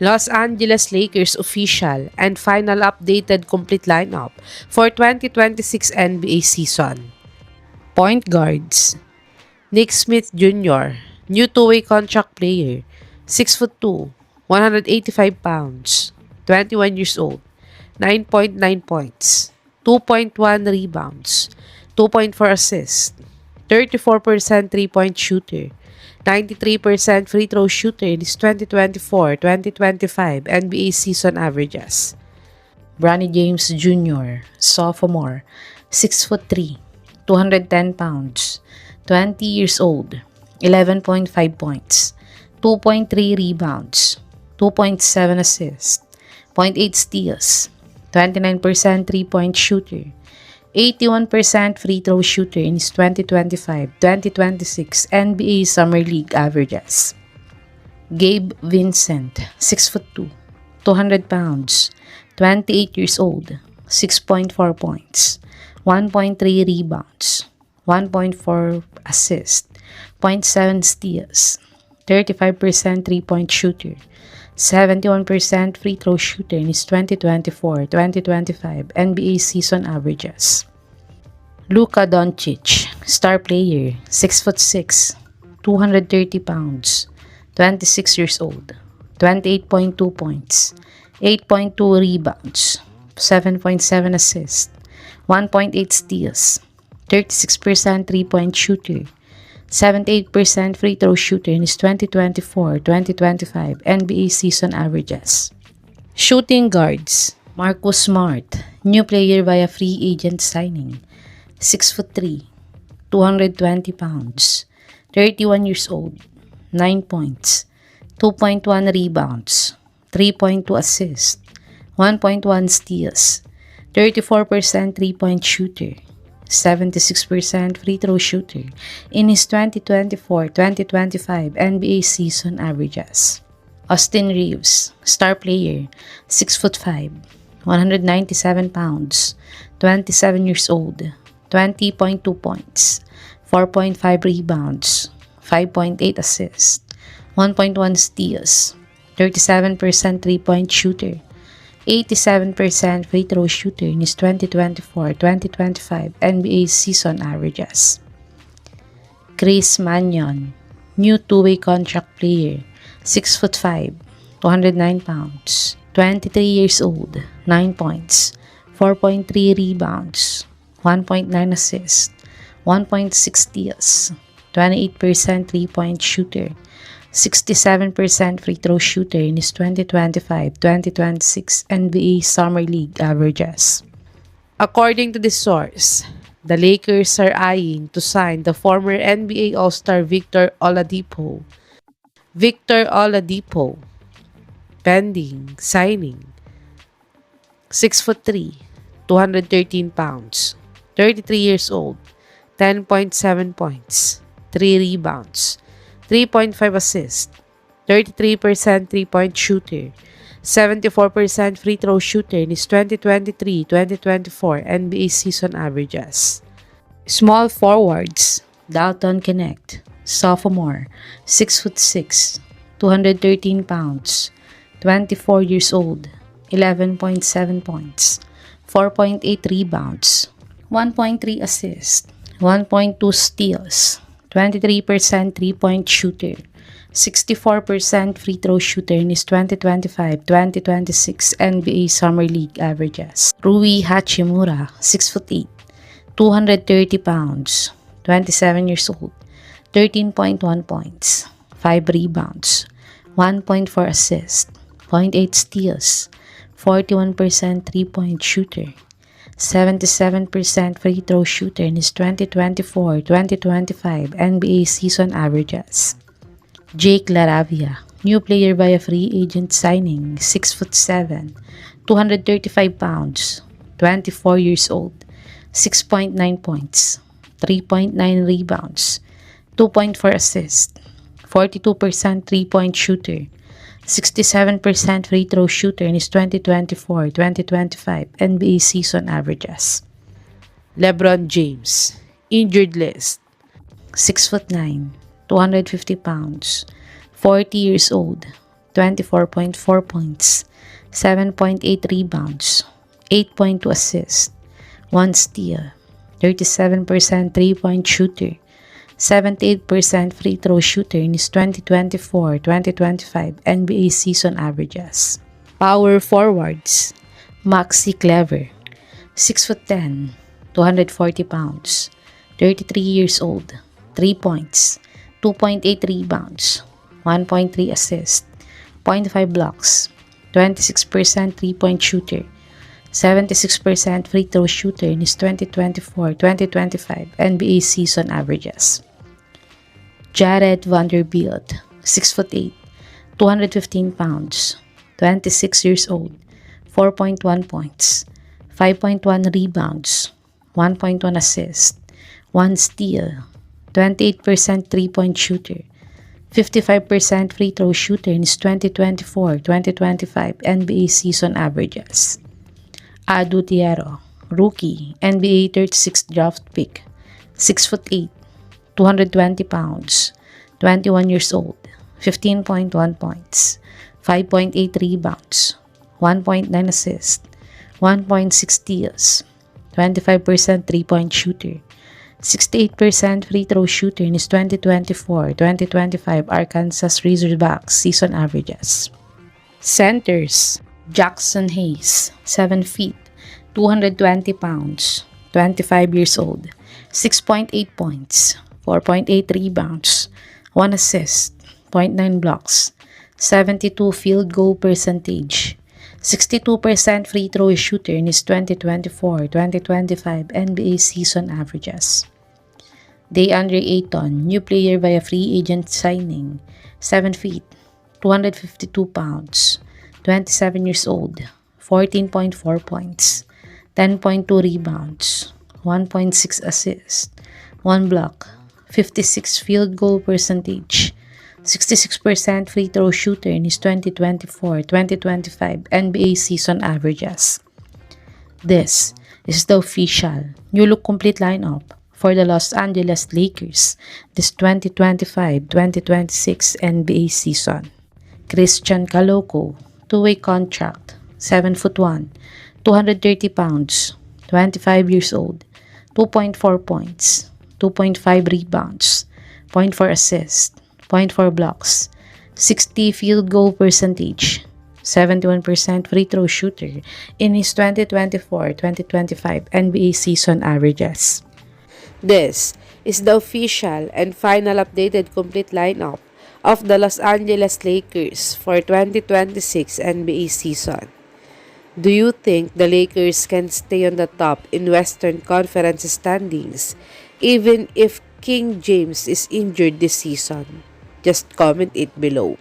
Los Angeles Lakers official and final updated complete lineup for 2026 NBA season. Point guards: Nick Smith Jr., new two-way contract player, 6'2", 185 pounds, 21 years old, 9.9 points, 2.1 rebounds, 2.4 assists, 34% three-point shooter, 93% free throw shooter in his 2024-2025 NBA season averages. Bronny James Jr., sophomore, 6'3", 210 pounds, 20 years old, 11.5 points, 2.3 rebounds, 2.7 assists, 0.8 steals, 29% three-point shooter, 81% free throw shooter in his 2025-2026 NBA Summer League averages. Gabe Vincent, 6'2", 200 pounds, 28 years old, 6.4 points, 1.3 rebounds, 1.4 assists, 0.7 steals, 35% three-point shooter, 71% free throw shooter in his 2024-2025 NBA season averages. Luka Doncic, star player, 6'6", 230 pounds, 26 years old, 28.2 points, 8.2 rebounds, 7.7 assists, 1.8 steals, 36% three-point shooter, 78% free throw shooter in his 2024-2025 NBA season averages. Shooting guards: Marcus Smart, new player via free agent signing, 6'3", 220 pounds, 31 years old, 9 points, 2.1 rebounds, 3.2 assists, 1.1 steals, 34% three-point shooter, 76% free throw shooter in his 2024-2025 NBA season averages. Austin Reeves, star player, 6'5", 197 pounds, 27 years old, 20.2 points, 4.5 rebounds, 5.8 assists, 1.1 steals, 37% three-point shooter, 87% free throw shooter in his 2024-2025 NBA season averages. Chris Mannion, new two-way contract player, 6'5", 209 pounds, 23 years old, 9 points, 4.3 rebounds, 1.9 assists, 1.6 steals, 28% three-point shooter, 67% free throw shooter in his 2025-2026 NBA Summer League averages. According to this source, the Lakers are eyeing to sign the former NBA All-Star Victor Oladipo. Pending signing, 6'3", 213 pounds, 33 years old, 10.7 points, 3 rebounds, 3.5 assists, 33% three-point shooter, 74% free throw shooter in his 2023-2024 NBA season averages. Small forwards: Dalton Knecht, sophomore, 6'6", 213 pounds, 24 years old, 11.7 points, 4.8 rebounds, 1.3 assists, 1.2 steals, 23% three-point shooter, 64% free throw shooter in his 2025-2026 NBA Summer League averages. Rui Hachimura, 6'8", 230 pounds, 27 years old, 13.1 points, 5 rebounds, 1.4 assists, 0.8 steals, 41% three-point shooter, 77% free throw shooter in his 2024-2025 NBA season averages. Jake LaRavia, new player via free agent signing, 6'7", 235 pounds, 24 years old, 6.9 points, 3.9 rebounds, 2.4 assists, 42% three-point shooter, 67% free throw shooter in his 2024-2025 NBA season averages. LeBron James, injured list: 6'9", 250 pounds, 40 years old, 24.4 points, 7.8 rebounds, 8.2 assists, 1 steal, 37% three-point shooter, 78% free throw shooter in his 2024-2025 NBA season averages. Power forwards: Maxi Clever, 6'10", 240 pounds, 33 years old, 3 points, 2.8 rebounds, 1.3 assists, 0.5 blocks, 26% three-point shooter, 76% free throw shooter in his 2024-2025 NBA season averages. JerAve Vanderbilt, 6'8", 215 pounds, 26 years old, 4.1 points, 5.1 rebounds, 1.1 assist, 1 steal, 28% three-point shooter, 55% free throw shooter in his 2024-2025 NBA season averages. Adutiero, rookie, NBA 36th draft pick, 6'8", 220 pounds, 21 years old, 15.1 points, 5.8 rebounds, 1.9 assists, 1.6 steals, 25% three-point shooter, 68% free throw shooter in his 2024-2025 Arkansas Razorbacks season averages. Centers: Jackson Hayes, 7 feet, 220 pounds, 25 years old, 6.8 points, 4.8 rebounds, 1 assist, 0.9 blocks, 72 field goal percentage, 62% free throw shooter in his 2024-2025 NBA season averages. DeAndre Ayton, new player via free agent signing, 7 feet, 252 pounds, 27 years old, 14.4 points, 10.2 rebounds, 1.6 assists, 1 block, 56 field goal percentage, 66% free throw shooter in his 2024-2025 NBA season averages. This is the official new look complete lineup for the Los Angeles Lakers this 2025-2026 NBA season. Christian Caloco, 2-way contract, 7'1", 230 pounds, 25 years old, 2.4 points, 2.5 rebounds, 0.4 assists, 0.4 blocks, 60 field goal percentage, 71% free throw shooter in his 2024-2025 NBA season averages. This is the official and final updated complete lineup of the Los Angeles Lakers for 2026 NBA season. Do you think the Lakers can stay on the top in Western Conference standings even if King James is injured this season? Just comment it below.